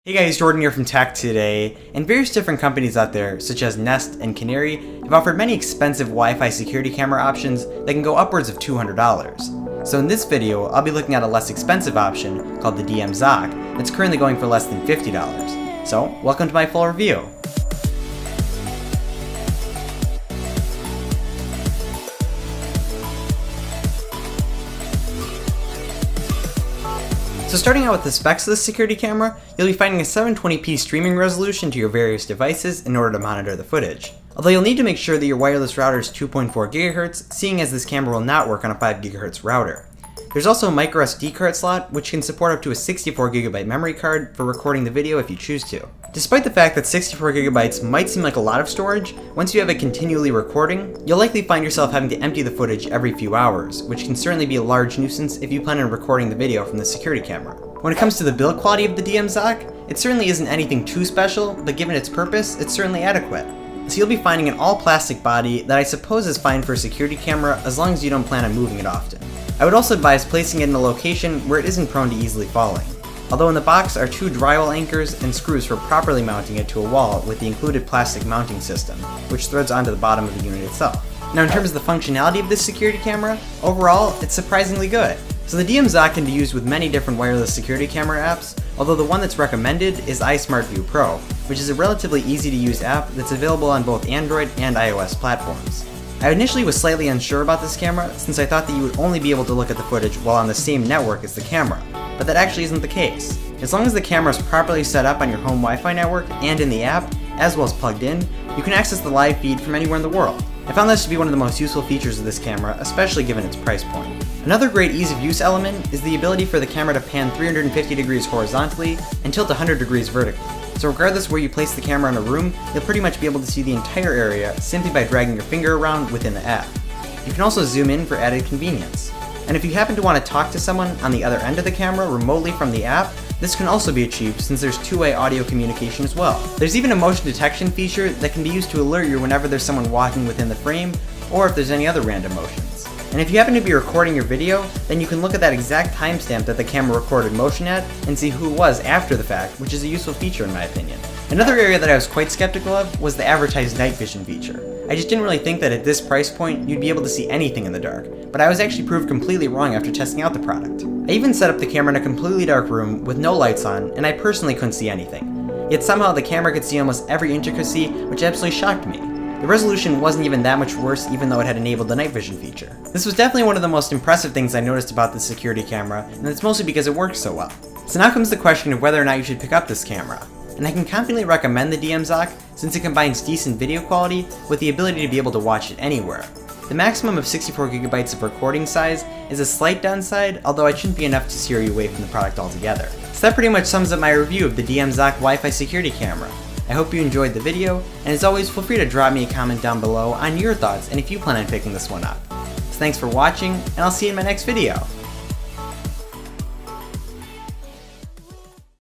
Hey guys, Jordan here from Tech Today, and various different companies out there, such as Nest and Canary, have offered many expensive Wi-Fi security camera options that can go upwards of $200. So in this video, I'll be looking at a less expensive option called the DMZOK that's currently going for less than $50. So, welcome to my full review. So starting out with the specs of the security camera, you'll be finding a 720p streaming resolution to your various devices in order to monitor the footage. Although you'll need to make sure that your wireless router is 2.4 GHz, seeing as this camera will not work on a 5 GHz router. There's also a micro SD card slot, which can support up to a 64GB memory card for recording the video if you choose to. Despite the fact that 64GB might seem like a lot of storage, once you have it continually recording, you'll likely find yourself having to empty the footage every few hours, which can certainly be a large nuisance if you plan on recording the video from the security camera. When it comes to the build quality of the DMZOK, it certainly isn't anything too special, but given its purpose, it's certainly adequate. So you'll be finding an all-plastic body that I suppose is fine for a security camera as long as you don't plan on moving it often. I would also advise placing it in a location where it isn't prone to easily falling. Although in the box are 2 drywall anchors and screws for properly mounting it to a wall with the included plastic mounting system, which threads onto the bottom of the unit itself. Now in terms of the functionality of this security camera, overall it's surprisingly good. So the DMZOK can be used with many different wireless security camera apps, although the one that's recommended is iSmartView Pro, which is a relatively easy to use app that's available on both Android and iOS platforms. I initially was slightly unsure about this camera since I thought that you would only be able to look at the footage while on the same network as the camera, but that actually isn't the case. As long as the camera is properly set up on your home Wi-Fi network and in the app, as well as plugged in, you can access the live feed from anywhere in the world. I found this to be one of the most useful features of this camera, especially given its price point. Another great ease of use element is the ability for the camera to pan 350 degrees horizontally and tilt 100 degrees vertically. So regardless where you place the camera in a room, you'll pretty much be able to see the entire area simply by dragging your finger around within the app. You can also zoom in for added convenience. And if you happen to want to talk to someone on the other end of the camera remotely from the app, this can also be achieved since there's two-way audio communication as well. There's even a motion detection feature that can be used to alert you whenever there's someone walking within the frame, or if there's any other random motions. And if you happen to be recording your video, then you can look at that exact timestamp that the camera recorded motion at and see who it was after the fact, which is a useful feature in my opinion. Another area that I was quite skeptical of was the advertised night vision feature. I just didn't really think that at this price point you'd be able to see anything in the dark, but I was actually proved completely wrong after testing out the product. I even set up the camera in a completely dark room with no lights on, and I personally couldn't see anything. Yet somehow the camera could see almost every intricacy, which absolutely shocked me. The resolution wasn't even that much worse even though it had enabled the night vision feature. This was definitely one of the most impressive things I noticed about this security camera, and it's mostly because it works so well. So now comes the question of whether or not you should pick up this camera. And I can confidently recommend the DMZOK since it combines decent video quality with the ability to be able to watch it anywhere. The maximum of 64GB of recording size is a slight downside, although it shouldn't be enough to steer you away from the product altogether. So that pretty much sums up my review of the DMZOK Wi-Fi security camera. I hope you enjoyed the video, and as always, feel free to drop me a comment down below on your thoughts and if you plan on picking this one up. So thanks for watching, and I'll see you in my next video.